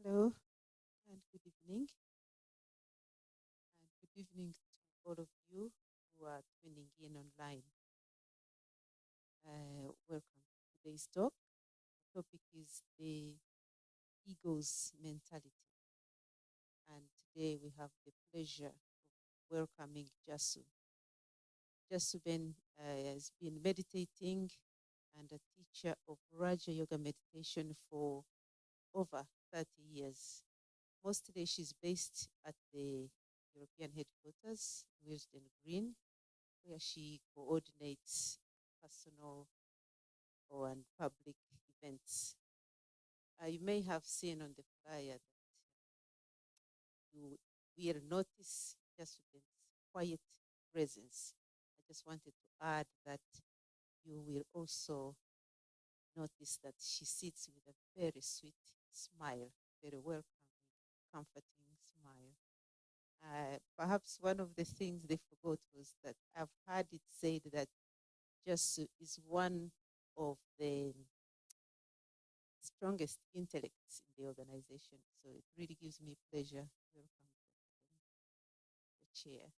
Hello and good evening. And good evening to all of you who are tuning in online. Welcome to today's talk. The topic is the ego's mentality. And today we have the pleasure of welcoming Jasu. Jasu has been meditating and a teacher of Raja Yoga meditation for over 30 years. Mostly she's based at the European Headquarters, Willesden Green, where she coordinates personal and public events. You may have seen on the flyer that you will notice Jasudent's quiet presence. I just wanted to add that you will also notice that she sits with a very sweet smile, very welcoming, comforting smile. Perhaps one of the things they forgot was that I've heard it said that Jasu is one of the strongest intellects in the organization. So it really gives me pleasure to welcome the chair.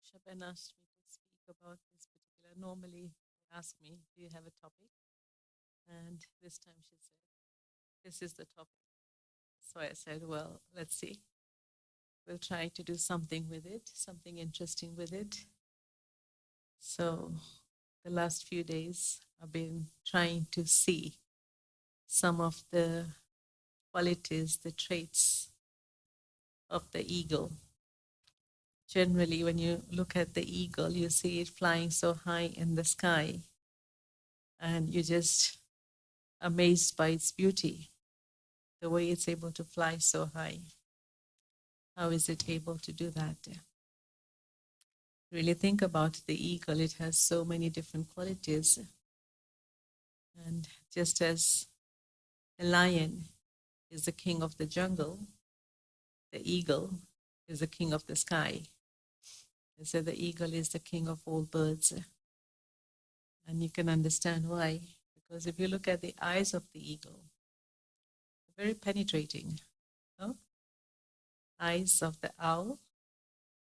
Shaban asked me to speak about this particular. Normally, they ask me, do you have a topic? And this time she said, this is the topic. So I said, well, let's see. We'll try to do something with it, something interesting with it. So the last few days, I've been trying to see some of the qualities, the traits of the eagle. Generally, when you look at the eagle, you see it flying so high in the sky, and you're just amazed by its beauty, the way it's able to fly so high. How is it able to do that? Really think about the eagle. It has so many different qualities. And just as a lion is the king of the jungle, the eagle is the king of the sky. And so the eagle is the king of all birds. And you can understand why. Because if you look at the eyes of the eagle, they're very penetrating. No? Eyes of the owl,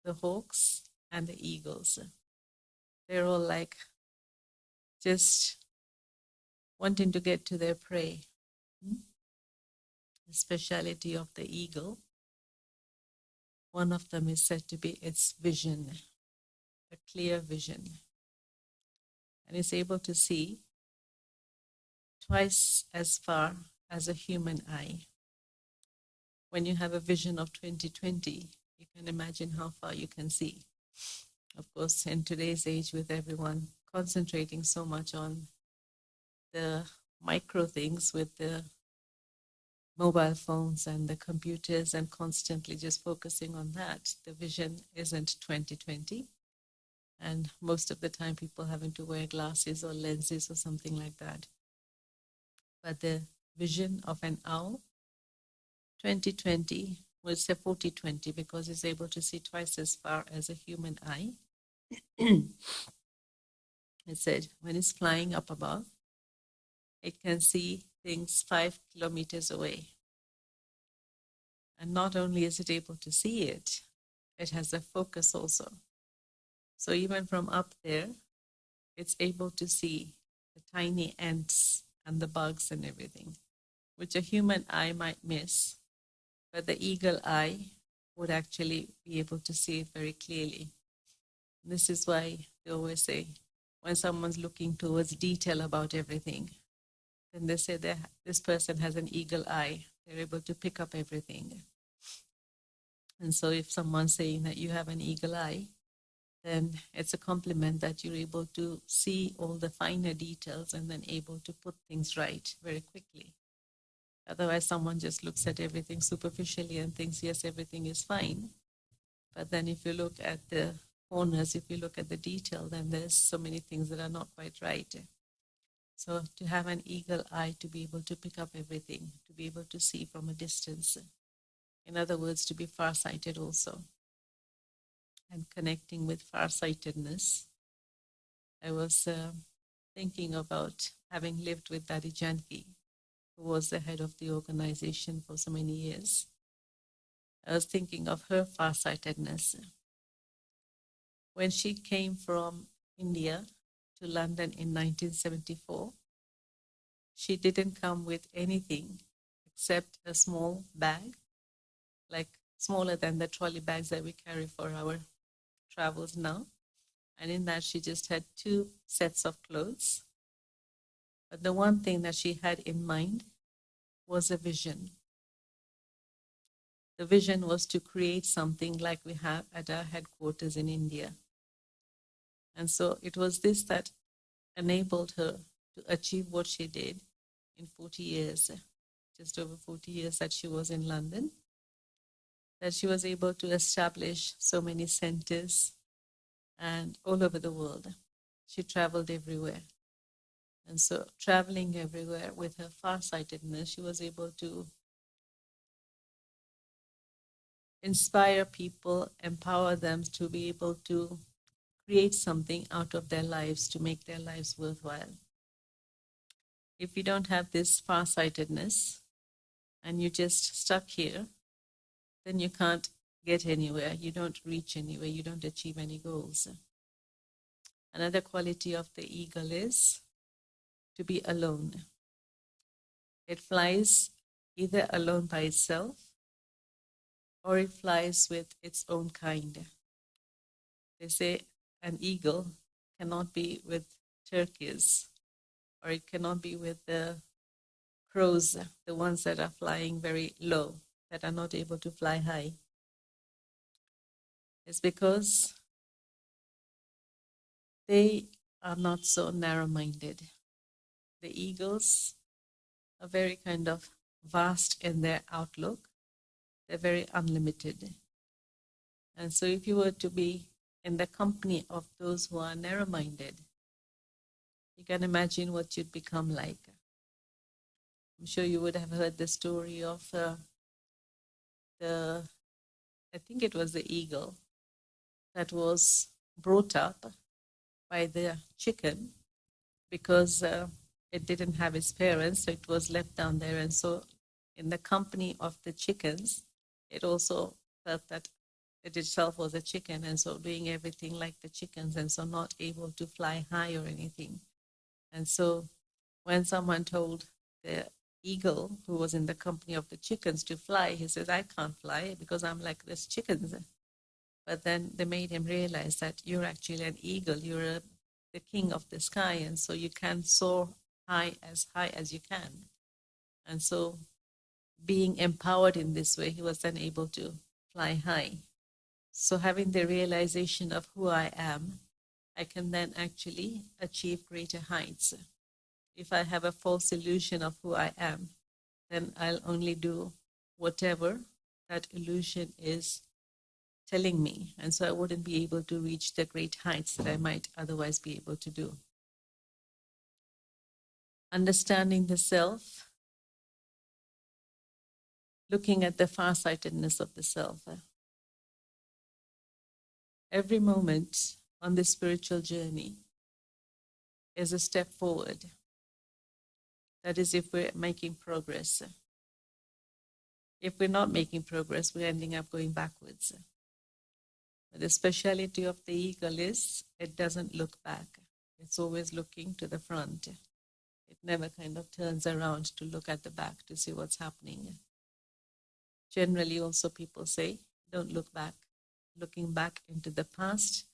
the hawks, and the eagles. They're all like just wanting to get to their prey. The speciality of the eagle, one of them is said to be its vision, a clear vision. And it's able to see twice as far as a human eye. When you have a vision of 20/20, you can imagine how far you can see. Of course, in today's age, with everyone concentrating so much on the micro things with the mobile phones and the computers and constantly just focusing on that, the vision isn't 20/20. And most of the time, people having to wear glasses or lenses or something like that. But the vision of an owl, 20/20, we'll say 40/20, because it's able to see twice as far as a human eye. It said when it's flying up above, it can see things 5 kilometers away. And not only is it able to see it, it has a focus also. So even from up there, it's able to see the tiny ants and the bugs and everything, which a human eye might miss, but the eagle eye would actually be able to see it very clearly. This is why they always say, when someone's looking towards detail about everything, then they say that this person has an eagle eye. They're able to pick up everything. And so if someone's saying that you have an eagle eye, then it's a compliment that you're able to see all the finer details and then able to put things right very quickly. Otherwise, someone just looks at everything superficially and thinks, yes, everything is fine. But then if you look at the corners, if you look at the detail, then there's so many things that are not quite right. So to have an eagle eye, to be able to pick up everything, to be able to see from a distance. In other words, to be far-sighted also. And connecting with far-sightedness, I was thinking about having lived with Daddy Janki, who was the head of the organization for so many years. I was thinking of her far-sightedness. When she came from India to London in 1974, she didn't come with anything except a small bag, like smaller than the trolley bags that we carry for our travels now. And in that, she just had 2 sets of clothes. But the one thing that she had in mind was a vision. The vision was to create something like we have at our headquarters in India. And so it was this that enabled her to achieve what she did in 40 years, just over 40 years that she was in London, that she was able to establish so many centers and all over the world. She traveled everywhere. And so traveling everywhere with her farsightedness, she was able to inspire people, empower them to be able to create something out of their lives to make their lives worthwhile. If you don't have this farsightedness and you're just stuck here, then you can't get anywhere, you don't reach anywhere, you don't achieve any goals. Another quality of the eagle is to be alone. It flies either alone by itself or it flies with its own kind. They say an eagle cannot be with turkeys, or it cannot be with the crows, the ones that are flying very low, that are not able to fly high. It's because they are not so narrow-minded. The eagles are very kind of vast in their outlook. They're very unlimited. And so if you were to be in the company of those who are narrow-minded, you can imagine what you'd become like. I'm sure you would have heard the story of I think it was the eagle that was brought up by the chicken because it didn't have its parents, so it was left down there. And so in the company of the chickens, it also felt that it itself was a chicken, and so doing everything like the chickens, and so not able to fly high or anything. And so when someone told the eagle, who was in the company of the chickens, to fly, he says, I can't fly because I'm like this chickens. But then they made him realize that you're actually an eagle, you're the king of the sky, and so you can soar high as you can. And so being empowered in this way, he was then able to fly high. So having the realization of who I am, I can then actually achieve greater heights. If I have a false illusion of who I am, then I'll only do whatever that illusion is telling me. And so I wouldn't be able to reach the great heights that I might otherwise be able to do. Understanding the self, looking at the farsightedness of the self. Every moment on this spiritual journey is a step forward. That is, if we're making progress. If we're not making progress, we're ending up going backwards. But the speciality of the eagle is it doesn't look back. It's always looking to the front. It never kind of turns around to look at the back to see what's happening. Generally, also people say, don't look back. Looking back into the past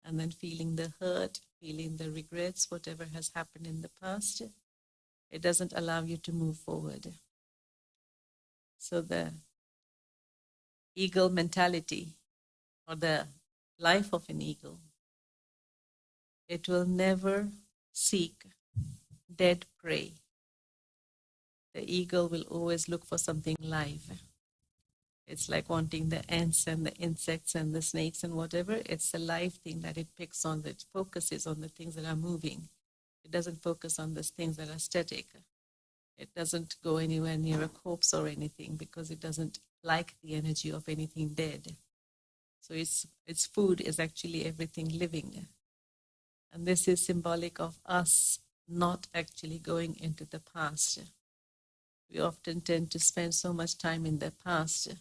and then feeling the hurt, feeling the regrets, whatever has happened in the past, it doesn't allow you to move forward. So the eagle mentality, or the life of an eagle, it will never seek dead prey. The eagle will always look for something live. It's like wanting the ants and the insects and the snakes and whatever. It's a live thing that it picks on, that focuses on the things that are moving. It doesn't focus on the things that are static. It doesn't go anywhere near a corpse or anything because it doesn't like the energy of anything dead. So its food is actually everything living. And this is symbolic of us not actually going into the past. We often tend to spend so much time in the past.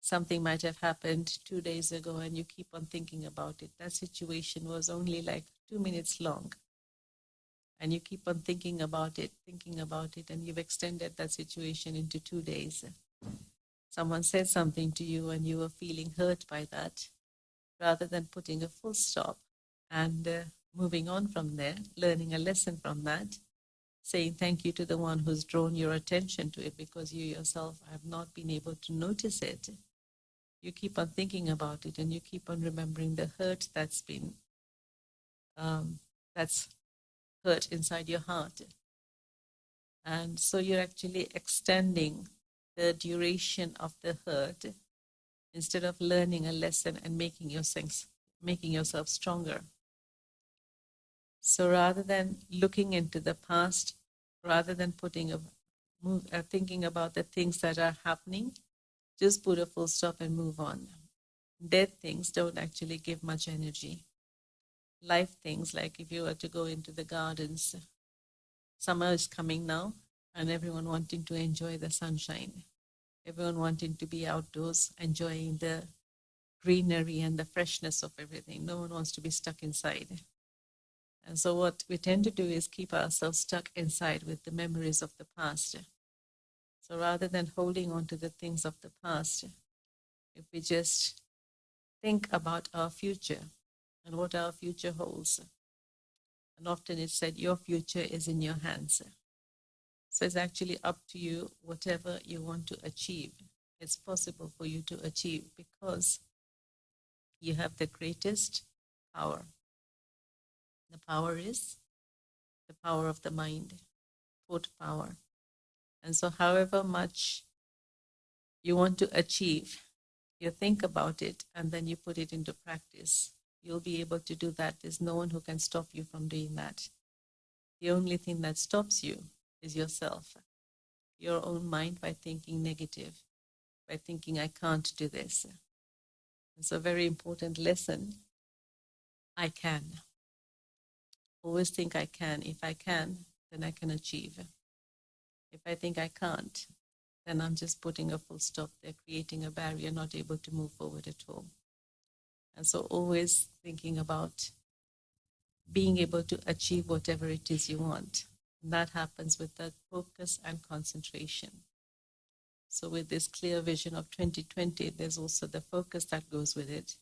Something might have happened 2 days ago and you keep on thinking about it. That situation was only like 2 minutes long. And you keep on thinking about it, and you've extended that situation into 2 days. Someone said something to you and you were feeling hurt by that. Rather than putting a full stop and moving on from there, learning a lesson from that, saying thank you to the one who's drawn your attention to it because you yourself have not been able to notice it. You keep on thinking about it and you keep on remembering the hurt that's been, that's hurt inside your heart. And so you're actually extending the duration of the hurt instead of learning a lesson and making yourself stronger. So rather than looking into the past, rather than thinking about the things that are happening, just put a full stop and move on. Dead things don't actually give much energy. Live things, like if you were to go into the gardens, summer is coming now, and everyone wanting to enjoy the sunshine. Everyone wanting to be outdoors, enjoying the greenery and the freshness of everything. No one wants to be stuck inside. And so what we tend to do is keep ourselves stuck inside with the memories of the past. So rather than holding on to the things of the past, if we just think about our future and what our future holds. And often it's said, your future is in your hands. So it's actually up to you, whatever you want to achieve. It's possible for you to achieve because you have the greatest power. The power is the power of the mind, thought power. And so however much you want to achieve, you think about it and then you put it into practice. You'll be able to do that. There's no one who can stop you from doing that. The only thing that stops you is yourself, your own mind, by thinking negative, by thinking, I can't do this. It's a very important lesson. I can. Always think I can. If I can, then I can achieve. If I think I can't, then I'm just putting a full stop there, creating a barrier, not able to move forward at all. And so always thinking about being able to achieve whatever it is you want. And that happens with that focus and concentration. So with this clear vision of 2020, there's also the focus that goes with it,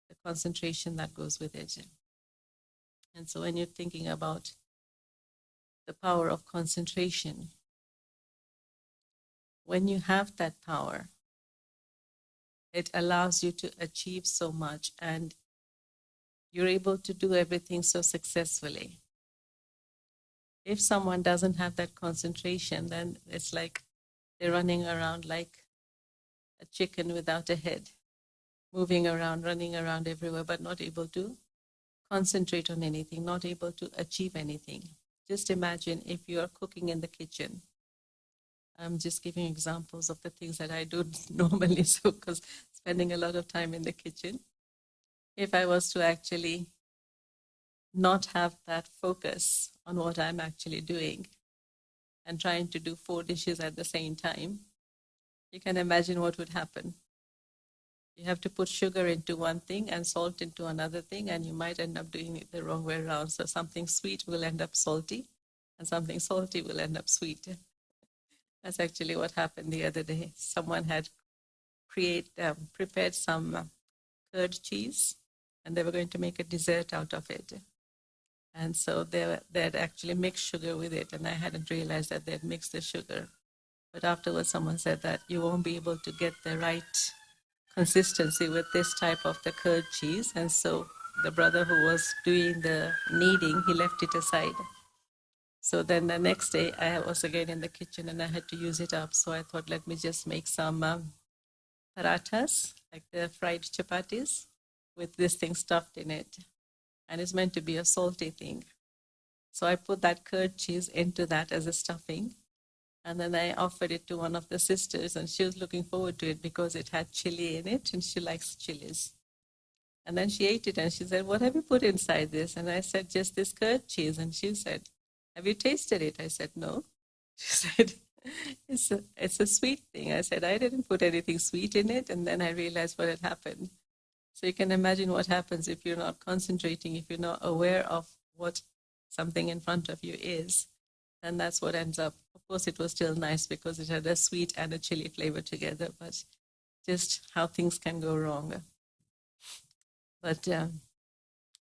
the concentration that goes with it. And so when you're thinking about the power of concentration, when you have that power, it allows you to achieve so much and you're able to do everything so successfully. If someone doesn't have that concentration, then it's like they're running around like a chicken without a head, moving around, running around everywhere, but not able to concentrate on anything, not able to achieve anything. Just imagine if you are cooking in the kitchen. I'm just giving examples of the things that I do normally, so because spending a lot of time in the kitchen. If I was to actually not have that focus on what I'm actually doing and trying to do 4 dishes at the same time, you can imagine what would happen. You have to put sugar into one thing and salt into another thing, and you might end up doing it the wrong way around. So something sweet will end up salty, and something salty will end up sweet. That's actually what happened the other day. Someone had prepared some curd cheese, and they were going to make a dessert out of it. And so they had actually mixed sugar with it, and I hadn't realized that they had mixed the sugar. But afterwards, someone said that you won't be able to get the right consistency with this type of the curd cheese. And so the brother who was doing the kneading, he left it aside. So then the next day I was again in the kitchen and I had to use it up. So I thought, let me just make some parathas, like the fried chapatis, with this thing stuffed in it. And it's meant to be a salty thing. So I put that curd cheese into that as a stuffing. And then I offered it to one of the sisters, and she was looking forward to it because it had chili in it, and she likes chilies. And then she ate it, and she said, "What have you put inside this?" And I said, "Just this curd cheese." And she said, "Have you tasted it?" I said, "No." She said, it's a sweet thing. I said, "I didn't put anything sweet in it." And then I realized what had happened. So you can imagine what happens if you're not concentrating, if you're not aware of what something in front of you is. And that's what ends up. Of course, it was still nice because it had a sweet and a chili flavor together, but just how things can go wrong. But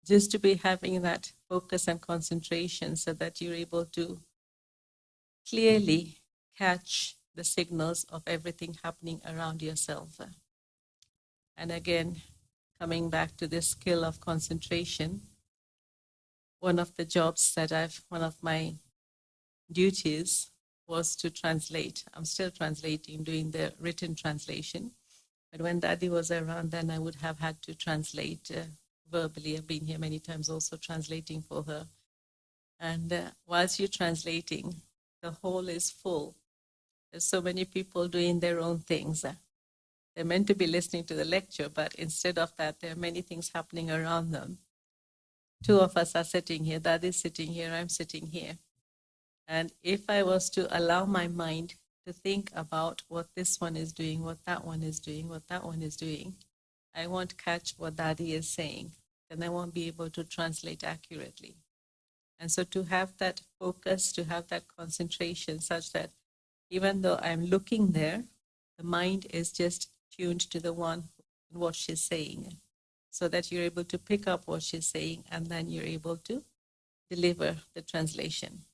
just to be having that focus and concentration so that you're able to clearly catch the signals of everything happening around yourself. And again, coming back to this skill of concentration, one of my duties was to translate. I'm still translating, doing the written translation. But when Daddy was around, then I would have had to translate verbally. I've been here many times also translating for her. And whilst you're translating, the hall is full. There's so many people doing their own things. They're meant to be listening to the lecture, but instead of that, there are many things happening around them. Two of us are sitting here, Daddy's sitting here, I'm sitting here. And if I was to allow my mind to think about what this one is doing, what that one is doing, what that one is doing, I won't catch what Daddy is saying. Then I won't be able to translate accurately. And so to have that focus, to have that concentration such that even though I'm looking there, the mind is just tuned to the one, what she's saying, so that you're able to pick up what she's saying and then you're able to deliver the translation.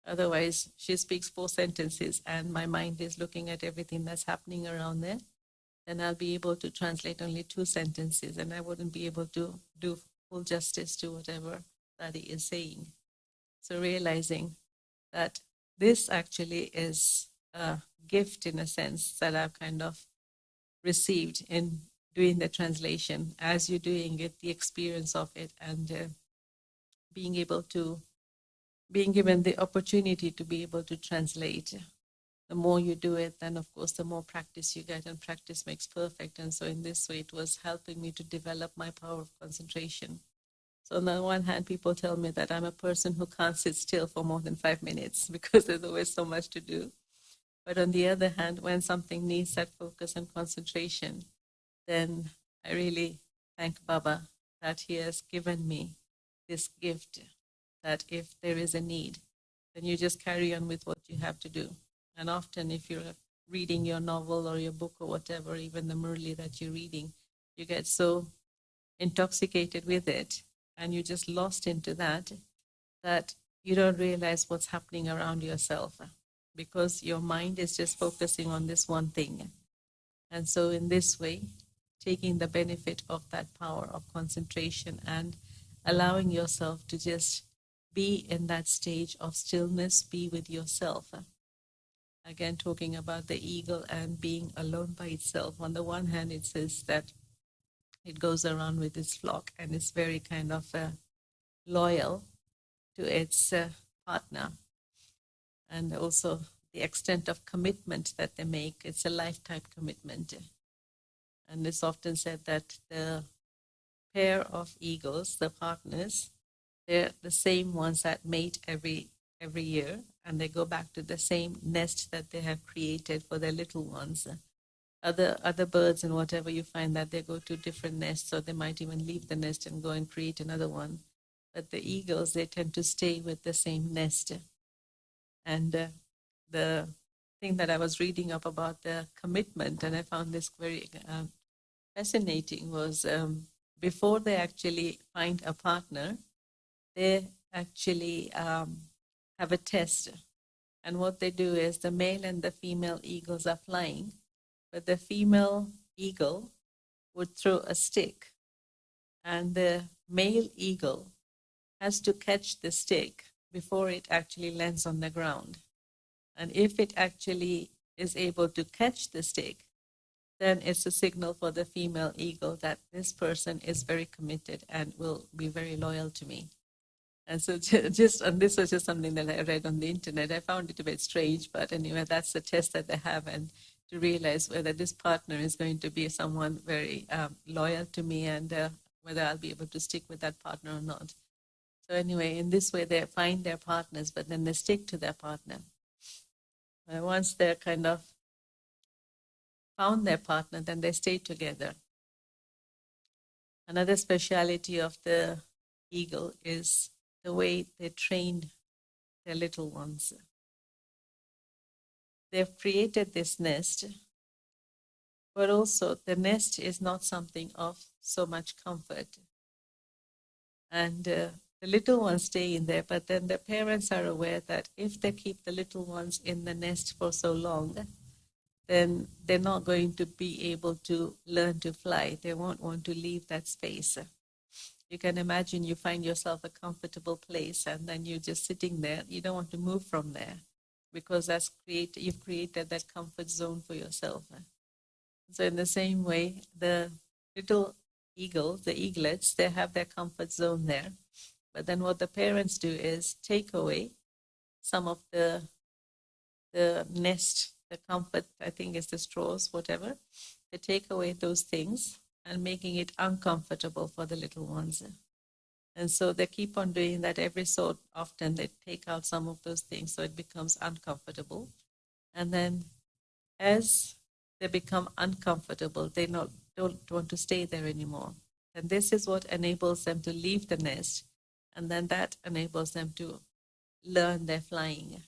Otherwise, she speaks 4 sentences and my mind is looking at everything that's happening around there. Then I'll be able to translate only 2 sentences and I wouldn't be able to do full justice to whatever Daddy is saying. So realizing that this actually is a gift in a sense that I've kind of received in doing the translation. As you're doing it, the experience of it and being given the opportunity to be able to translate. The more you do it, then of course the more practice you get, and practice makes perfect. And so in this way, it was helping me to develop my power of concentration. So on the one hand, people tell me that I'm a person who can't sit still for more than 5 minutes because there's always so much to do. But on the other hand, when something needs that focus and concentration, then I really thank Baba that he has given me this gift, that if there is a need, then you just carry on with what you have to do. And often if you're reading your novel or your book or whatever, even the Murli that you're reading, you get so intoxicated with it and you're just lost into that you don't realize what's happening around yourself because your mind is just focusing on this one thing. And so in this way, taking the benefit of that power of concentration and allowing yourself to just be in that stage of stillness, be with yourself. Again, talking about the eagle and being alone by itself. On the one hand, it says that it goes around with its flock and is very kind of loyal to its partner. And also the extent of commitment that they make, it's a lifetime commitment. And it's often said that the pair of eagles, the partners, they're the same ones that mate every year, and they go back to the same nest that they have created for their little ones. Other birds and whatever, you find that they go to different nests, or they might even leave the nest and go and create another one. But the eagles, they tend to stay with the same nest. And the thing that I was reading up about the commitment, and I found this very fascinating, was before they actually find a partner, they actually have a test. And what they do is the male and the female eagles are flying, but the female eagle would throw a stick, and the male eagle has to catch the stick before it actually lands on the ground. And if it actually is able to catch the stick, then it's a signal for the female eagle that this person is very committed and will be very loyal to me. And so and this was just something that I read on the internet. I found it a bit strange, but anyway, that's the test that they have, and to realize whether this partner is going to be someone very loyal to me, and whether I'll be able to stick with that partner or not. So anyway, in this way, they find their partners, but then they stick to their partner. And once they're kind of found their partner, then they stay together. Another speciality of the eagle is the way they train their little ones. They've created this nest, but also the nest is not something of so much comfort. And the little ones stay in there, but then the parents are aware that if they keep the little ones in the nest for so long, then they're not going to be able to learn to fly. They won't want to leave that space. You can imagine you find yourself a comfortable place and then you're just sitting there. You don't want to move from there because you've created that comfort zone for yourself. So in the same way, the little eagles, the eaglets, they have their comfort zone there. But then what the parents do is take away some of the nest, the comfort, I think is the straws, whatever. They take away those things and making it uncomfortable for the little ones. And so they keep on doing that every so often. They take out some of those things so it becomes uncomfortable. And then as they become uncomfortable, they don't want to stay there anymore. And this is what enables them to leave the nest. And then that enables them to learn their flying.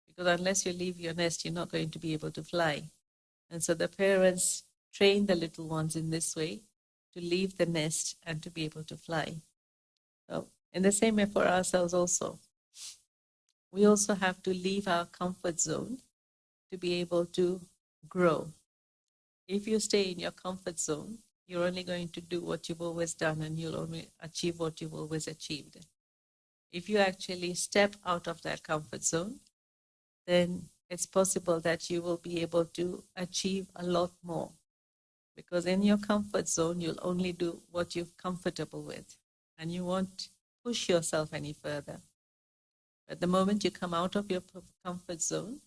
Because unless you leave your nest, you're not going to be able to fly. And so the parents train the little ones in this way to leave the nest and to be able to fly. So in the same way for ourselves also, we also have to leave our comfort zone to be able to grow. If you stay in your comfort zone, you're only going to do what you've always done and you'll only achieve what you've always achieved. If you actually step out of that comfort zone, then it's possible that you will be able to achieve a lot more. Because in your comfort zone, you'll only do what you're comfortable with, and you won't push yourself any further. But the moment you come out of your comfort zone,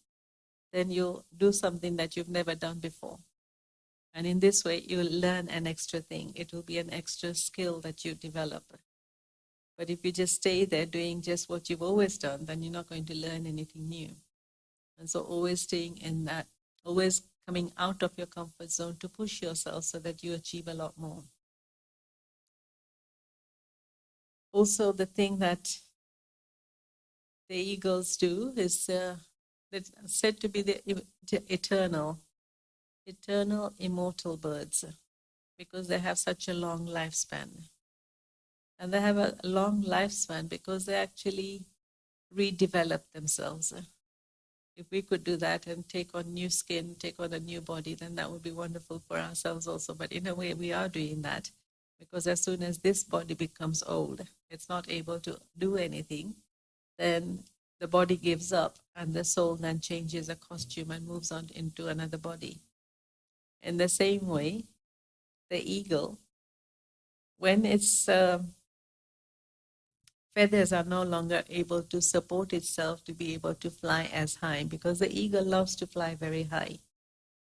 then you'll do something that you've never done before. And in this way, you'll learn an extra thing. It will be an extra skill that you develop. But if you just stay there doing just what you've always done, then you're not going to learn anything new. And so always staying in that, always coming out of your comfort zone to push yourself so that you achieve a lot more. Also, the thing that the eagles do is said to be the eternal, immortal birds, because they have such a long lifespan. And they have a long lifespan because they actually redevelop themselves. If we could do that and take on new skin, take on a new body, then that would be wonderful for ourselves also. But in a way, we are doing that because as soon as this body becomes old, it's not able to do anything, then the body gives up and the soul then changes a costume and moves on into another body. In the same way, the eagle, when its feathers are no longer able to support itself to be able to fly as high, because the eagle loves to fly very high.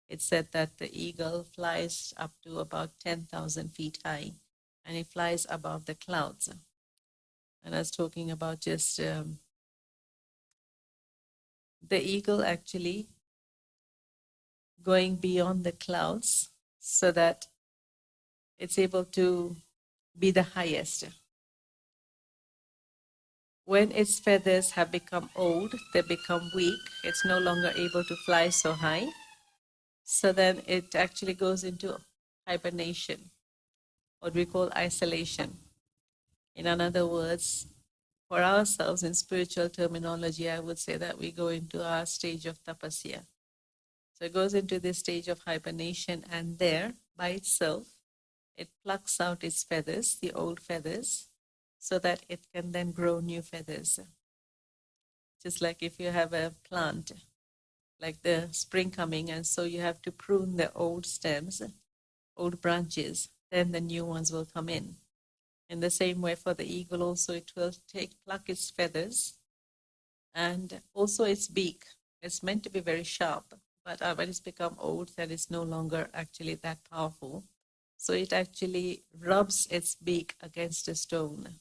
It's said that the eagle flies up to about 10,000 feet high, and it flies above the clouds. And I was talking about just the eagle actually going beyond the clouds so that it's able to be the highest. When its feathers have become old, they become weak, it's no longer able to fly so high. So then it actually goes into hibernation, what we call isolation. In other words, for ourselves, in spiritual terminology, I would say that we go into our stage of tapasya. So it goes into this stage of hibernation, and there, by itself, it plucks out its feathers, the old feathers, so that it can then grow new feathers. Just like if you have a plant, like the spring coming, and so you have to prune the old stems, old branches, then the new ones will come in. In the same way for the eagle also, it will pluck its feathers and also its beak. It's meant to be very sharp, but when it's become old, then it's no longer actually that powerful. So it actually rubs its beak against a stone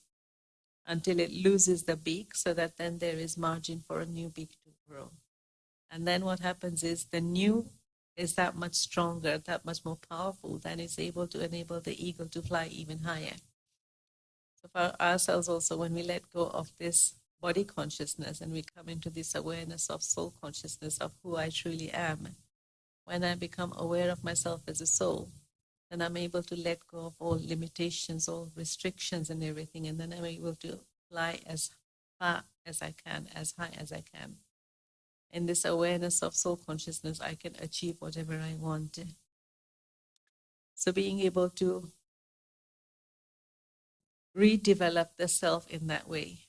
until it loses the beak, so that then there is margin for a new beak to grow. And then what happens is the new is that much stronger, that much more powerful, then it's able to enable the eagle to fly even higher. So for ourselves also, when we let go of this body consciousness and we come into this awareness of soul consciousness of who I truly am, when I become aware of myself as a soul, then I'm able to let go of all limitations, all restrictions and everything, and then I'm able to fly as far as I can, as high as I can. In this awareness of soul consciousness, I can achieve whatever I want. So being able to redevelop the self in that way.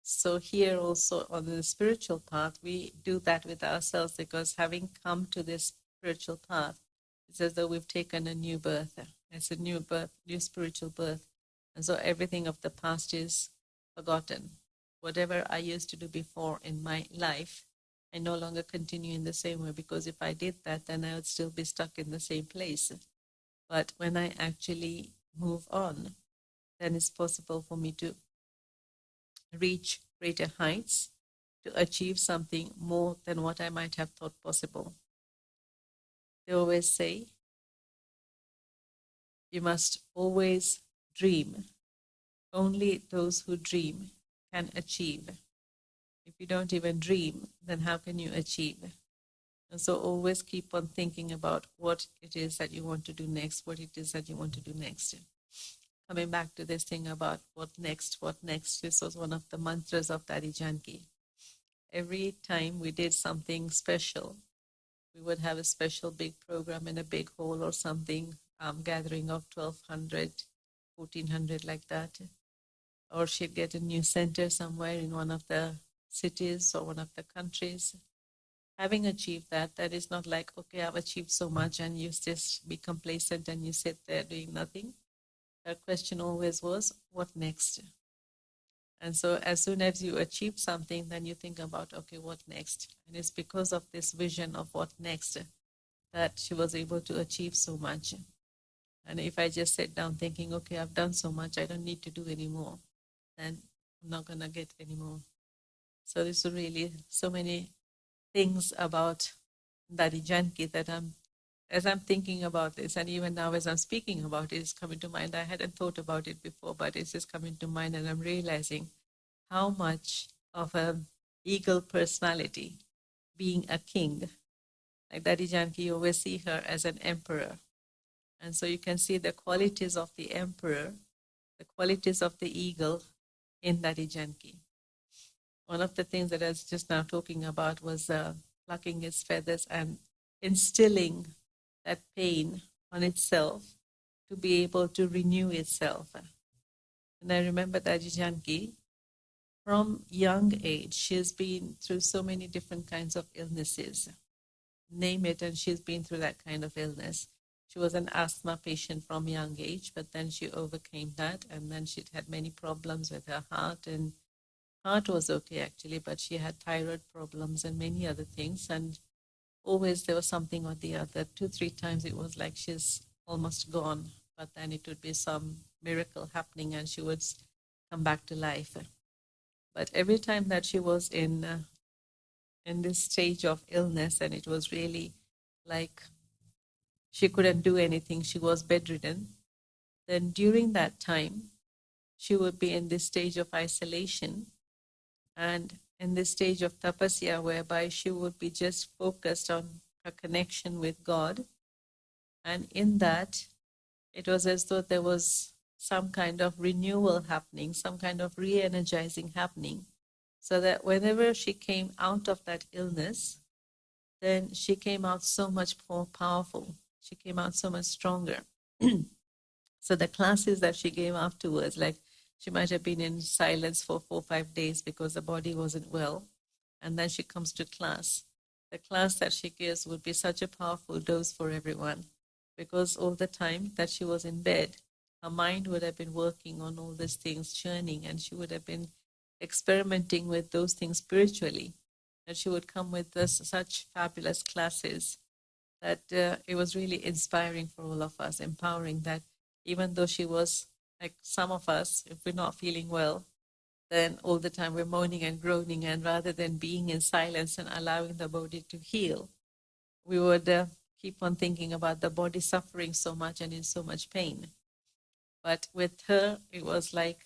So here also on the spiritual path, we do that with ourselves, because having come to this spiritual path, it's as though we've taken a new birth. It's a new birth, new spiritual birth. And so everything of the past is forgotten. Whatever I used to do before in my life, I no longer continue in the same way, because if I did that, then I would still be stuck in the same place. But when I actually move on, then it's possible for me to reach greater heights, to achieve something more than what I might have thought possible. They always say, you must always dream. Only those who dream can achieve. If you don't even dream, then how can you achieve? And so always keep on thinking about what it is that you want to do next, what it is that you want to do next. Coming back to this thing about what next, this was one of the mantras of Daddy Janki. Every time we did something special, we would have a special big program in a big hall or something, gathering of 1,200, 1,400 like that. Or she'd get a new center somewhere in one of the cities or one of the countries. Having achieved that, that is not like, okay, I've achieved so much and you just be complacent and you sit there doing nothing. Her question always was, what next? And so as soon as you achieve something, then you think about, okay, what next? And it's because of this vision of what next that she was able to achieve so much. And if I just sit down thinking, okay, I've done so much, I don't need to do any more, then I'm not going to get any more. So there's really so many things about Daddy Janki that as I'm thinking about this, and even now as I'm speaking about it, it's coming to mind. I hadn't thought about it before, but it's just coming to mind, and I'm realizing how much of an eagle personality, being a king, like Daddy Janki, you always see her as an emperor. And so you can see the qualities of the emperor, the qualities of the eagle in Daddy Janki. One of the things that I was just now talking about was plucking its feathers and instilling that pain on itself to be able to renew itself. And I remember that Janki, from young age, she's been through so many different kinds of illnesses. Name it, and she's been through that kind of illness. She was an asthma patient from young age, but then she overcame that, and then she'd had many problems with her heart, and heart was okay actually, but she had thyroid problems and many other things, and always there was something or the other. 2-3 times it was like she's almost gone, but then it would be some miracle happening and she would come back to life. But every time that she was in this stage of illness, and it was really like she couldn't do anything, she was bedridden, then during that time she would be in this stage of isolation and in this stage of tapasya, whereby she would be just focused on her connection with God. And in that, it was as though there was some kind of renewal happening, some kind of re-energizing happening, so that whenever she came out of that illness, then she came out so much more powerful. She came out so much stronger. So the classes that she gave afterwards, like she might have been in silence for 4 or 5 days because the body wasn't well, and then she comes to class. the class that she gives would be such a powerful dose for everyone, because all the time that she was in bed, her mind would have been working on all these things, churning, and she would have been experimenting with those things spiritually. And she would come with such fabulous classes that it was really inspiring for all of us, empowering, that even though she was like some of us, if we're not feeling well, then all the time we're moaning and groaning, and rather than being in silence and allowing the body to heal, we would keep on thinking about the body suffering so much and in so much pain. But with her, it was like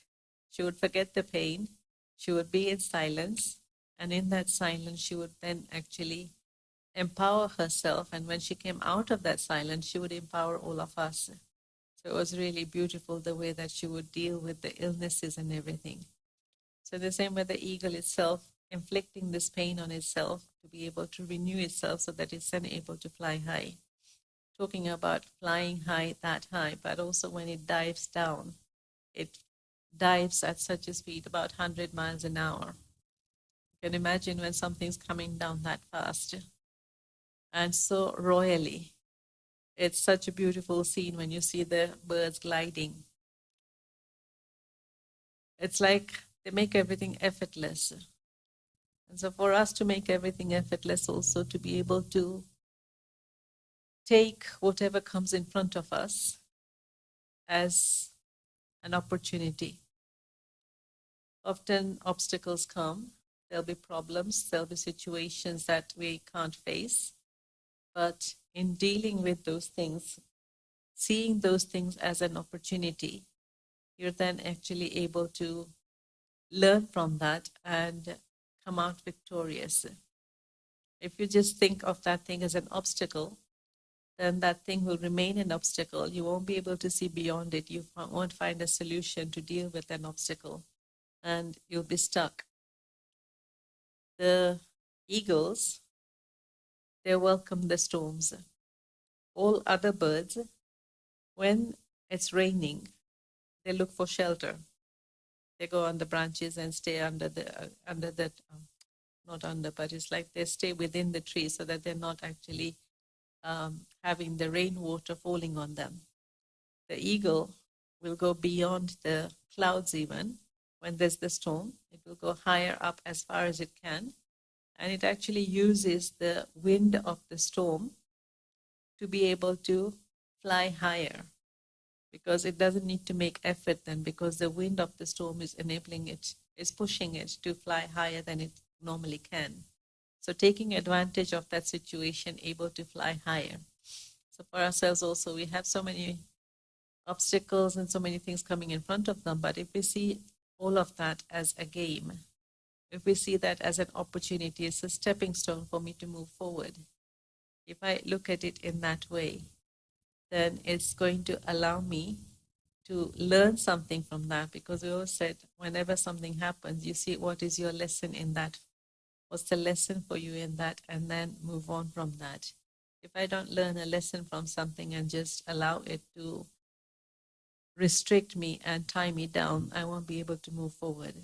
she would forget the pain, she would be in silence, and in that silence, she would then actually empower herself. And when she came out of that silence, she would empower all of us. So it was really beautiful the way that she would deal with the illnesses and everything. So the same way the eagle itself, inflicting this pain on itself to be able to renew itself so that it's then able to fly high. Talking about flying high, that high, but also when it dives down, it dives at such a speed, about 100 miles an hour. You can imagine when something's coming down that fast and so royally. It's such a beautiful scene when you see the birds gliding. It's like they make everything effortless. And so for us to make everything effortless, also to be able to take whatever comes in front of us as an opportunity. Often obstacles come, there'll be problems, there'll be situations that we can't face. But in dealing with those things, seeing those things as an opportunity, you're then actually able to learn from that and come out victorious. If you just think of that thing as an obstacle, then that thing will remain an obstacle. You won't be able to see beyond it. You won't find a solution to deal with an obstacle, and you'll be stuck. The eagles, they welcome the storms. All other birds, when it's raining, they look for shelter. They go on the branches and stay under the not under, but it's like they stay within the tree so that they're not actually having the rainwater falling on them. The eagle will go beyond the clouds even when there's the storm. It will go higher up as far as it can, and it actually uses the wind of the storm to be able to fly higher, because it doesn't need to make effort then, because the wind of the storm is enabling it, is pushing it to fly higher than it normally can. So taking advantage of that situation, able to fly higher. So for ourselves also, we have so many obstacles and so many things coming in front of them, but if we see all of that as a game, if we see that as an opportunity, it's a stepping stone for me to move forward. If I look at it in that way, then it's going to allow me to learn something from that, because we always said whenever something happens, you see what is your lesson in that, what's the lesson for you in that, and then move on from that. If I don't learn a lesson from something and just allow it to restrict me and tie me down, I won't be able to move forward.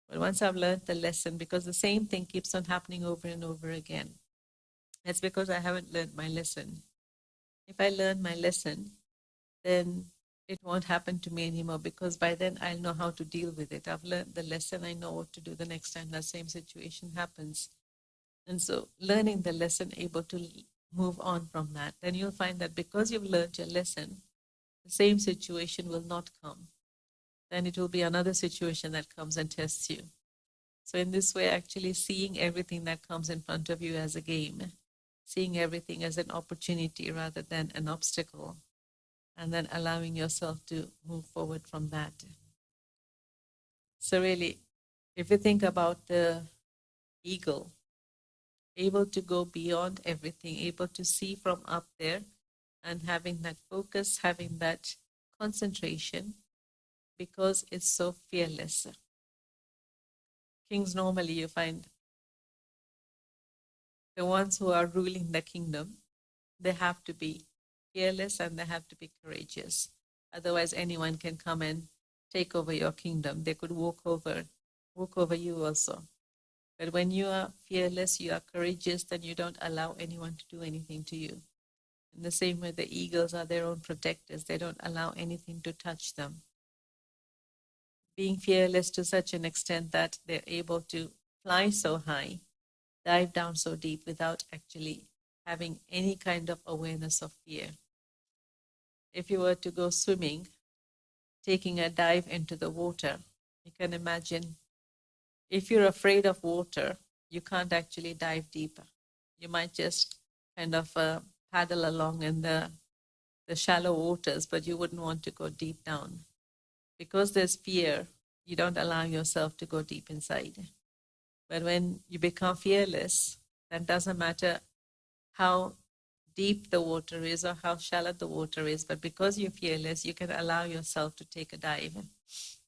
But once I've learned the lesson, because the same thing keeps on happening over and over again, that's because I haven't learned my lesson. If I learn my lesson, then it won't happen to me anymore, because by then I'll know how to deal with it. I've learned the lesson. I know what to do the next time that same situation happens. And so learning the lesson, able to move on from that, then you'll find that because you've learned your lesson, the same situation will not come. Then it will be another situation that comes and tests you. So in this way, actually seeing everything that comes in front of you as a game, seeing everything as an opportunity rather than an obstacle, and then allowing yourself to move forward from that. So really, if you think about the eagle, able to go beyond everything, able to see from up there, and having that focus, having that concentration, because it's so fearless. Kings normally, you find the ones who are ruling the kingdom, they have to be fearless and they have to be courageous. Otherwise, anyone can come and take over your kingdom. They could walk over you also. But when you are fearless, you are courageous, then you don't allow anyone to do anything to you. In the same way, the eagles are their own protectors. They don't allow anything to touch them. Being fearless to such an extent that they're able to fly so high, dive down so deep without actually having any kind of awareness of fear. If you were to go swimming, taking a dive into the water, you can imagine if you're afraid of water, you can't actually dive deeper. You might just kind of paddle along in the shallow waters, but you wouldn't want to go deep down. Because there's fear, you don't allow yourself to go deep inside. But when you become fearless, then doesn't matter how deep the water is or how shallow the water is, but because you're fearless, you can allow yourself to take a dive.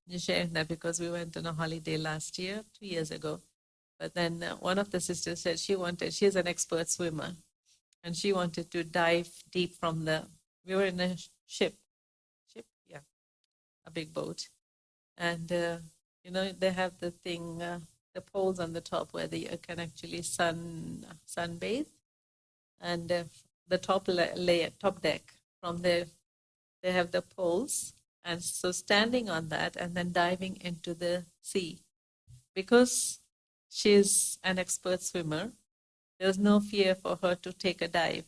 I'm sharing that because we went on a holiday last year, 2 years ago. But then one of the sisters said she's an expert swimmer, and she wanted to dive deep from we were in a ship, yeah, a big boat. And, they have the thing, the poles on the top where you can actually sunbathe. And the top layer, top deck, from there, they have the poles. And so standing on that and then diving into the sea. Because she's an expert swimmer, there was no fear for her to take a dive.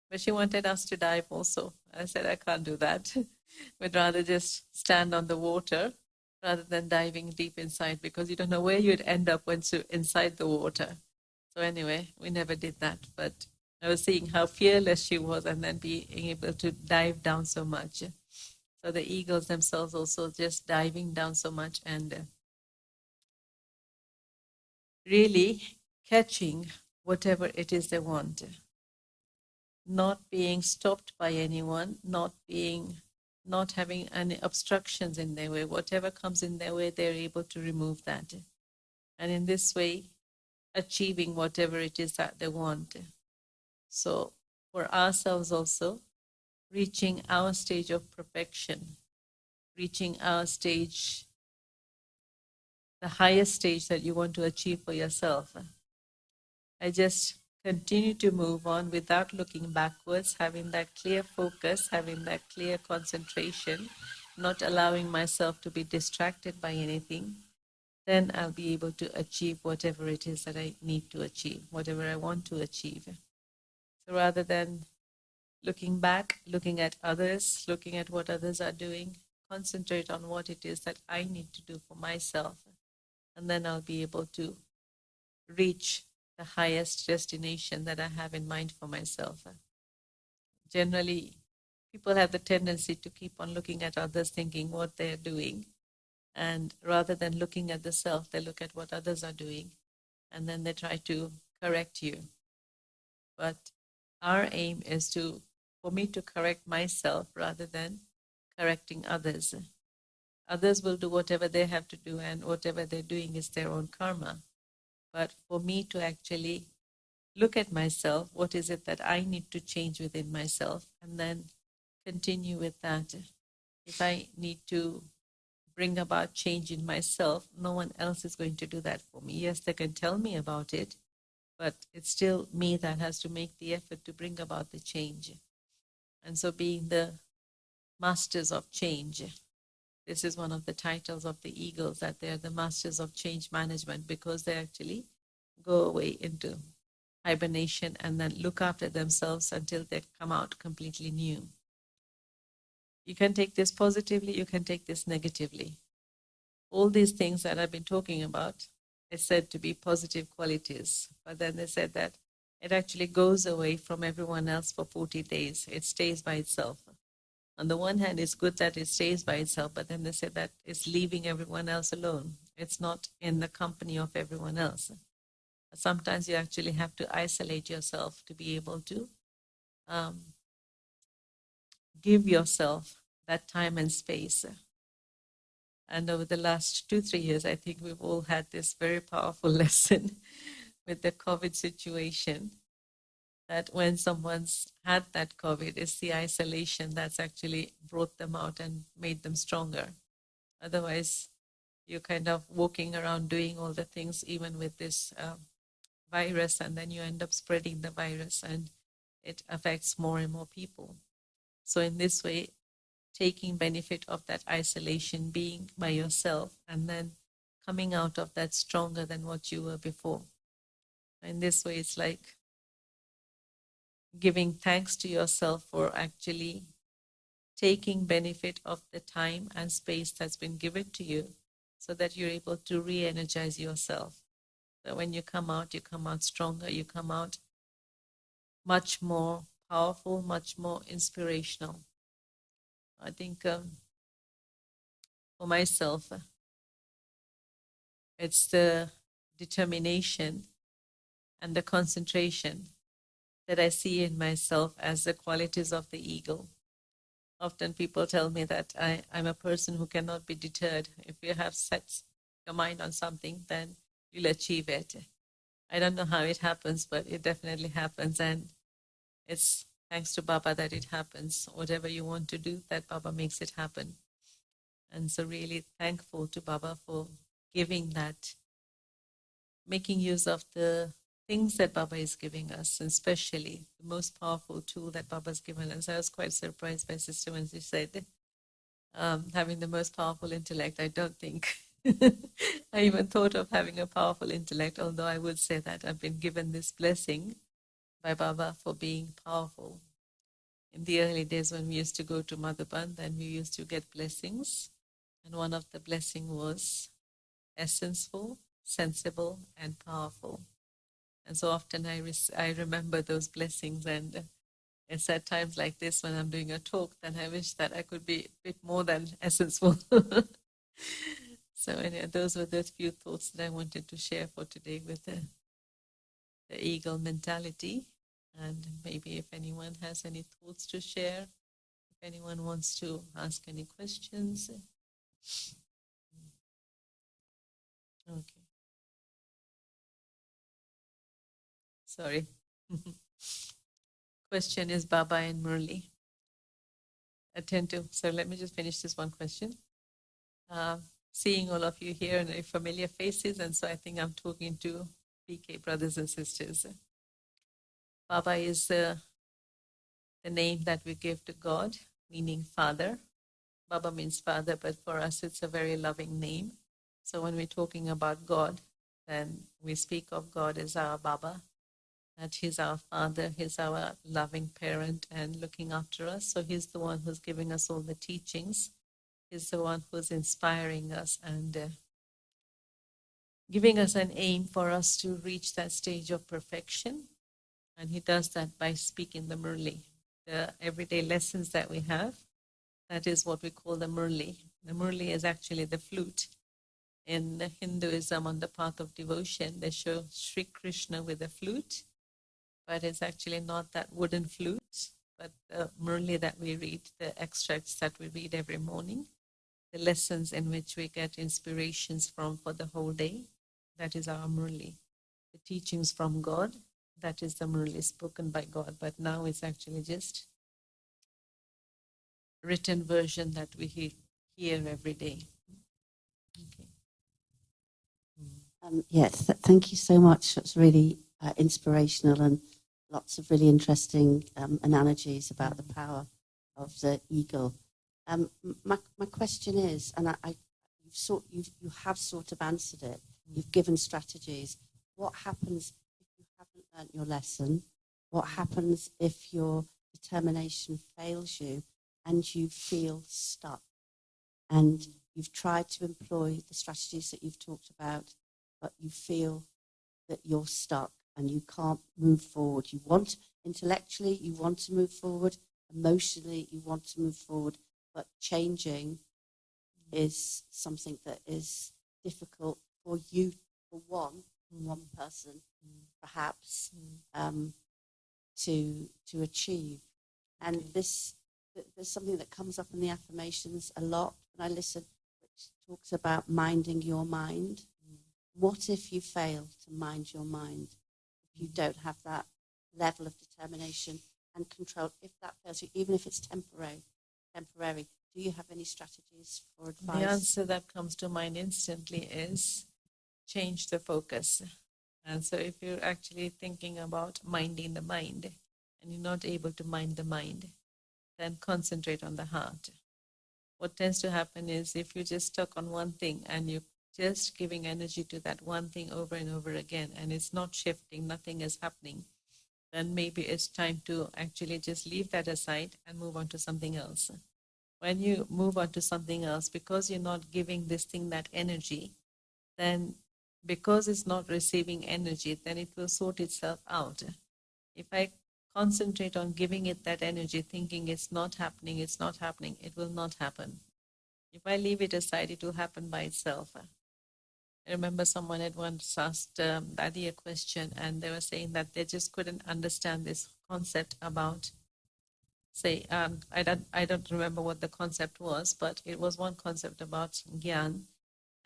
But she wanted us to dive also. I said, I can't do that. We'd rather just stand on the water rather than diving deep inside, because you don't know where you'd end up once you're inside the water. So anyway, we never did that. But I was seeing how fearless she was, and then being able to dive down so much. So the eagles themselves also just diving down so much and really catching whatever it is they want. Not being stopped by anyone, not having any obstructions in their way. Whatever comes in their way, they're able to remove that. And in this way, achieving whatever it is that they want. So for ourselves also, reaching our stage of perfection, reaching our stage, the highest stage that you want to achieve for yourself. I just continue to move on without looking backwards, having that clear focus, having that clear concentration, not allowing myself to be distracted by anything. Then I'll be able to achieve whatever it is that I need to achieve, whatever I want to achieve. So rather than looking back, looking at others, looking at what others are doing, concentrate on what it is that I need to do for myself. And then I'll be able to reach the highest destination that I have in mind for myself. Generally, people have the tendency to keep on looking at others, thinking what they're doing. And rather than looking at the self, they look at what others are doing. And then they try to correct you. But our aim is for me to correct myself rather than correcting others. Others will do whatever they have to do, and whatever they're doing is their own karma. But for me to actually look at myself, what is it that I need to change within myself, and then continue with that. If I need to bring about change in myself, no one else is going to do that for me. Yes, they can tell me about it, but it's still me that has to make the effort to bring about the change. And so being the masters of change, this is one of the titles of the eagles, that they're the masters of change management, because they actually go away into hibernation and then look after themselves until they come out completely new. You can take this positively, you can take this negatively. All these things that I've been talking about is said to be positive qualities, but then they said that it actually goes away from everyone else for 40 days. It stays by itself. On the one hand, it's good that it stays by itself, but then they said that it's leaving everyone else alone. It's not in the company of everyone else. Sometimes you actually have to isolate yourself to be able to give yourself that time and space. And over the last 2-3 years, I think we've all had this very powerful lesson with the COVID situation, that when someone's had that COVID, it's the isolation that's actually brought them out and made them stronger. Otherwise, you're kind of walking around doing all the things, even with this virus, and then you end up spreading the virus and it affects more and more people. So in this way, taking benefit of that isolation, being by yourself, and then coming out of that stronger than what you were before. In this way, it's like giving thanks to yourself for actually taking benefit of the time and space that's been given to you so that you're able to re-energize yourself. So when you come out stronger, you come out much more powerful, much more inspirational. I think for myself, it's the determination and the concentration that I see in myself as the qualities of the eagle. Often people tell me that I'm a person who cannot be deterred. If you have set your mind on something, then you'll achieve it. I don't know how it happens, but it definitely happens. And it's thanks to Baba that it happens. Whatever you want to do, that Baba makes it happen. And so really thankful to Baba for giving that, making use of the things that Baba is giving us, and especially the most powerful tool that Baba's given us. I was quite surprised by Sister when she said, having the most powerful intellect. I don't think I even thought of having a powerful intellect, although I would say that I've been given this blessing by Baba for being powerful. In the early days when we used to go to Madhuban, then we used to get blessings. And one of the blessings was essenceful, sensible, and powerful. And so often I remember those blessings, and it's at times like this when I'm doing a talk, then I wish that I could be a bit more than essential. So anyway, those were the few thoughts that I wanted to share for today with the eagle mentality. And maybe if anyone has any thoughts to share, if anyone wants to ask any questions. Okay. Sorry. Question is Baba and Murli. Attentive. So let me just finish this one question. Seeing all of you here and familiar faces, and so I think I'm talking to PK brothers and sisters. Baba is the name that we give to God, meaning Father. Baba means Father, but for us it's a very loving name. So when we're talking about God, then we speak of God as our Baba, that He's our Father, He's our loving parent and looking after us. So He's the one who's giving us all the teachings. He's the one who's inspiring us and giving us an aim for us to reach that stage of perfection. And He does that by speaking the Murli. The everyday lessons that we have, that is what we call the Murli. The Murli is actually the flute. In Hinduism, on the path of devotion, they show Sri Krishna with a flute, but it's actually not that wooden flute, but the Murli that we read, the extracts that we read every morning, the lessons in which we get inspirations from for the whole day, that is our Murli. The teachings from God, that is the Murli spoken by God, but now it's actually just written version that we hear every day. Okay. Yes, thank you so much. It's really inspirational and lots of really interesting analogies about the power of the eagle. My question is, and you have sort of answered it. You've given strategies. What happens if you haven't learnt your lesson? What happens if your determination fails you and you feel stuck? And you've tried to employ the strategies that you've talked about, but you feel that you're stuck and you can't move forward. You want, intellectually, you want to move forward. Emotionally, you want to move forward. But changing is something that is difficult for you, for one person, perhaps, to achieve. And there's something that comes up in the affirmations a lot when I listen, which talks about minding your mind. What if you fail to mind your mind? If you don't have that level of determination and control, if that fails you, even if it's temporary, do you have any strategies for The advice? answer that comes to mind instantly is change the focus. And so if you're actually thinking about minding the mind and you're not able to mind the mind, then concentrate on the heart. What tends to happen is if you're just stuck on one thing and you're just giving energy to that one thing over and over again and it's not shifting, nothing is happening, then maybe it's time to actually just leave that aside and move on to something else. When you move on to something else, because you're not giving this thing that energy, then because it's not receiving energy, then it will sort itself out. If I concentrate on giving it that energy, thinking it's not happening, it will not happen. If I leave it aside, it will happen by itself. I remember someone had once asked Daddy a question, and they were saying that they just couldn't understand this concept about, say, I don't remember what the concept was, but it was one concept about Gyan,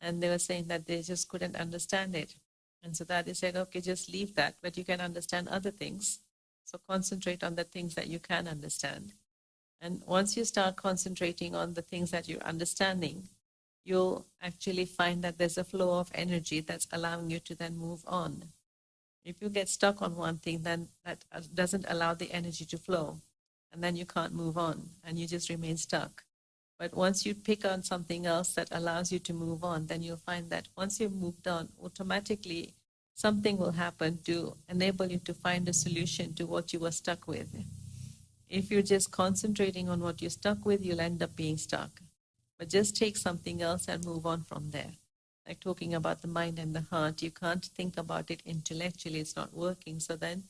and they were saying that they just couldn't understand it. And so Daddy said, okay, just leave that, but you can understand other things. So concentrate on the things that you can understand. And once you start concentrating on the things that you're understanding, you'll actually find that there's a flow of energy that's allowing you to then move on. If you get stuck on one thing, then that doesn't allow the energy to flow, and then you can't move on, and you just remain stuck. But once you pick on something else that allows you to move on, then you'll find that once you've moved on, automatically something will happen to enable you to find a solution to what you were stuck with. If you're just concentrating on what you're stuck with, you'll end up being stuck. But just take something else and move on from there. Like talking about the mind and the heart, you can't think about it intellectually, it's not working. So then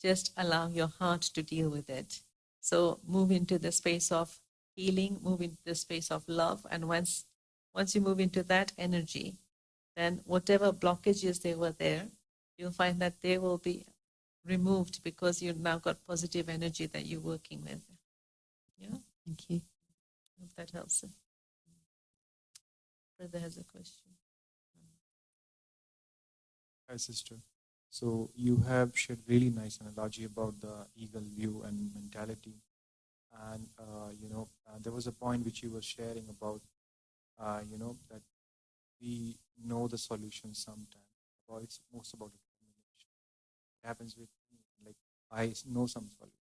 just allow your heart to deal with it. So move into the space of healing, move into the space of love. And once you move into that energy, then whatever blockages they were there, you'll find that they will be removed because you've now got positive energy that you're working with. Yeah? Thank you. Hope that helps. Brother has a question. Hi, sister. So you have shared really nice analogy about the eagle view and mentality. And, there was a point which you were sharing about, that we know the solution sometimes. Or it's most about determination. It happens with me. Like, I know some solution.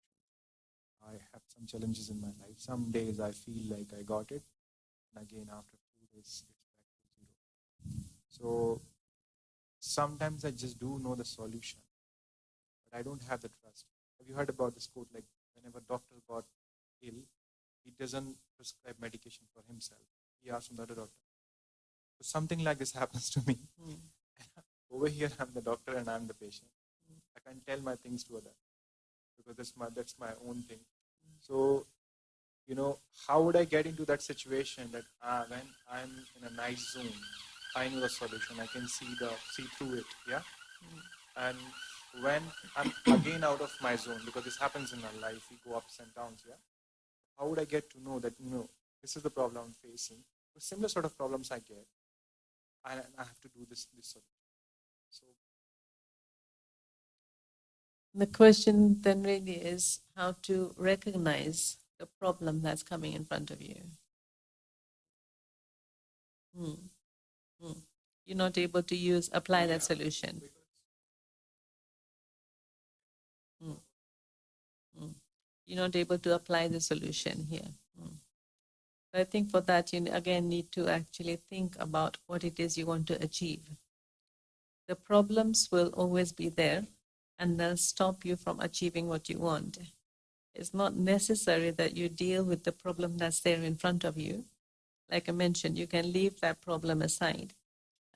I have some challenges in my life. Some days I feel like I got it. And again, after 2 days, it's back to zero. So sometimes I just do know the solution, but I don't have the trust. Have you heard about this quote, like, whenever doctor got ill, he doesn't prescribe medication for himself. He asks from the other doctor. So something like this happens to me. Over here, I'm the doctor and I'm the patient. I can't tell my things to others because that's my own thing. So, how would I get into that situation that when I'm in a nice zone, I know the solution. I can see through it, yeah. And when I'm again out of my zone, because this happens in our life, we go ups and downs, yeah. How would I get to know that this is the problem I'm facing? The similar sort of problems I get, and I have to do this solution. So the question then really is how to recognize the problem that's coming in front of you. You're not able to apply that solution. You're not able to apply the solution here. But I think for that, you again need to actually think about what it is you want to achieve. The problems will always be there, and they'll stop you from achieving what you want. It's not necessary that you deal with the problem that's there in front of you. Like I mentioned, you can leave that problem aside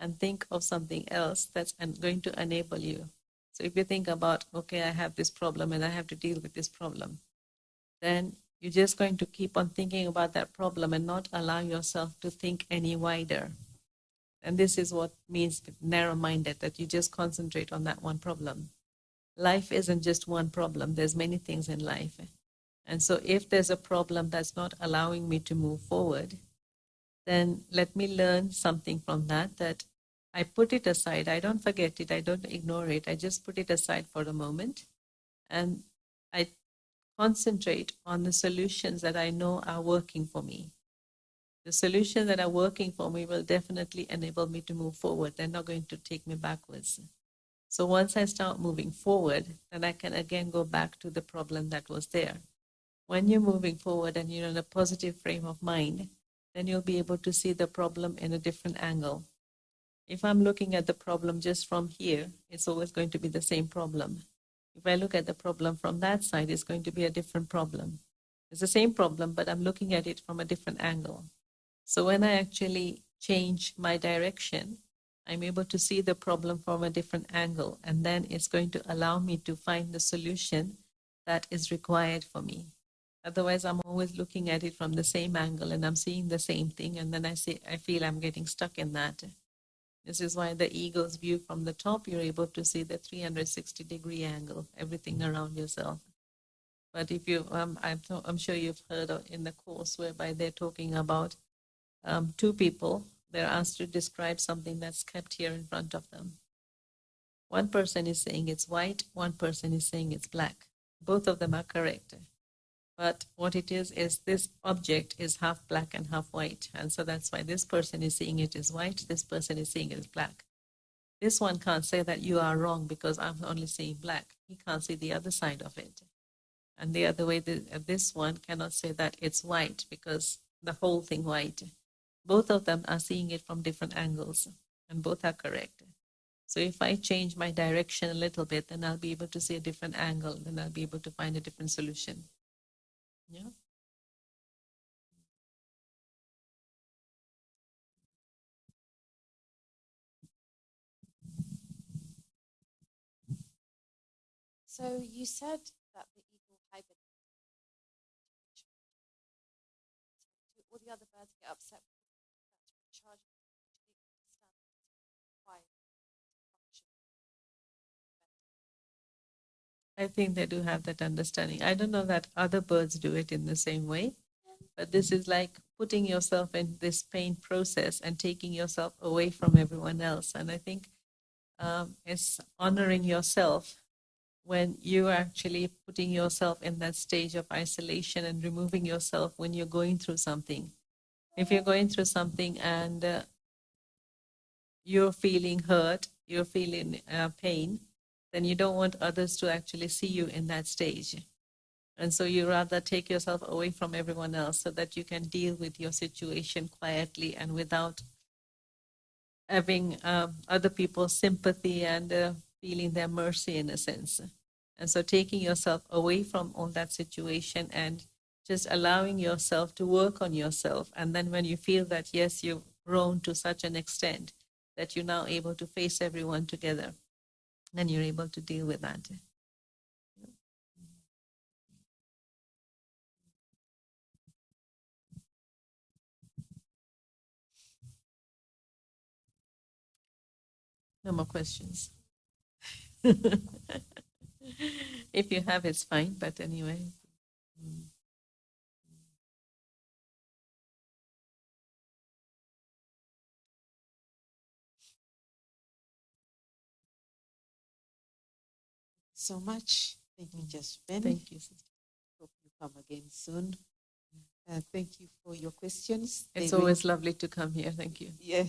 and think of something else that's going to enable you. So if you think about, okay, I have this problem and I have to deal with this problem, then you're just going to keep on thinking about that problem and not allow yourself to think any wider. And this is what means narrow-minded, that you just concentrate on that one problem. Life isn't just one problem. There's many things in life. And so if there's a problem that's not allowing me to move forward, then let me learn something from that I put it aside. I don't forget it. I don't ignore it. I just put it aside for a moment. And I concentrate on the solutions that I know are working for me. The solutions that are working for me will definitely enable me to move forward. They're not going to take me backwards. So once I start moving forward, then I can again go back to the problem that was there. When you're moving forward and you're in a positive frame of mind, then you'll be able to see the problem in a different angle. If I'm looking at the problem just from here, it's always going to be the same problem. If I look at the problem from that side, it's going to be a different problem. It's the same problem, but I'm looking at it from a different angle. So when I actually change my direction, I'm able to see the problem from a different angle, and then it's going to allow me to find the solution that is required for me. Otherwise, I'm always looking at it from the same angle and I'm seeing the same thing, and then I feel I'm getting stuck in that. This is why the ego's view from the top, you're able to see the 360-degree angle, everything around yourself. But if you, I'm sure you've heard in the course whereby they're talking about two people, they're asked to describe something that's kept here in front of them. One person is saying it's white, one person is saying it's black. Both of them are correct. But what it is this object is half black and half white. And so that's why this person is seeing it as white, this person is seeing it as black. This one can't say that you are wrong because I'm only seeing black. He can't see the other side of it. And the other way, this one cannot say that it's white because the whole thing white. Both of them are seeing it from different angles and both are correct. So if I change my direction a little bit, then I'll be able to see a different angle, then I'll be able to find a different solution. Yeah. So you said that the eagle hibernates. All the other birds get upset with that recharge. I think they do have that understanding. I don't know that other birds do it in the same way, but this is like putting yourself in this pain process and taking yourself away from everyone else. And I think it's honoring yourself when you are actually putting yourself in that stage of isolation and removing yourself when you're going through something. If you're going through something and you're feeling hurt, you're feeling pain, then you don't want others to actually see you in that stage. And so you rather take yourself away from everyone else so that you can deal with your situation quietly and without having other people's sympathy and feeling their mercy in a sense. And so taking yourself away from all that situation and just allowing yourself to work on yourself. And then when you feel that, yes, you've grown to such an extent that you're now able to face everyone together, then you're able to deal with that. No more questions. If you have, it's fine, but anyway. So much. Thank you, Jasmine. Thank you, sister. Hope you come again soon. Thank you for your questions. It's always lovely to come here. Thank you. Yeah.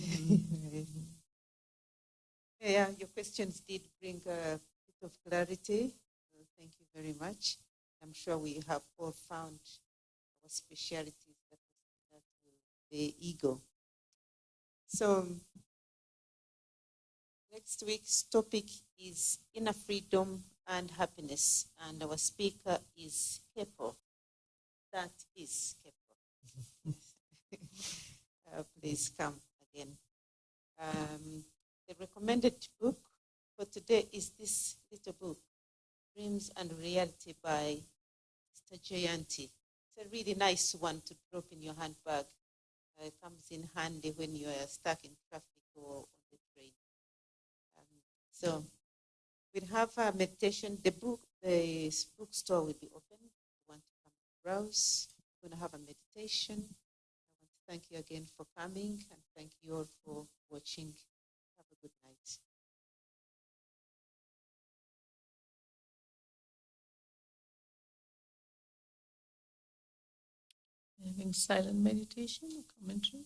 Yeah, your questions did bring a bit of clarity. Thank you very much. I'm sure we have all found our specialities that the ego. So next week's topic is inner freedom and happiness, and our speaker is Kepo. That is Kepo. Please come again. The recommended book for today is this little book, Dreams and Reality by Mr. Jayanti. It's a really nice one to drop in your handbag. It comes in handy when you are stuck in traffic or on the train. So we'll have a meditation. The bookstore will be open. If you want to come browse, we're going to have a meditation. I want to thank you again for coming and thank you all for watching. Have a good night. having silent meditation or commentary.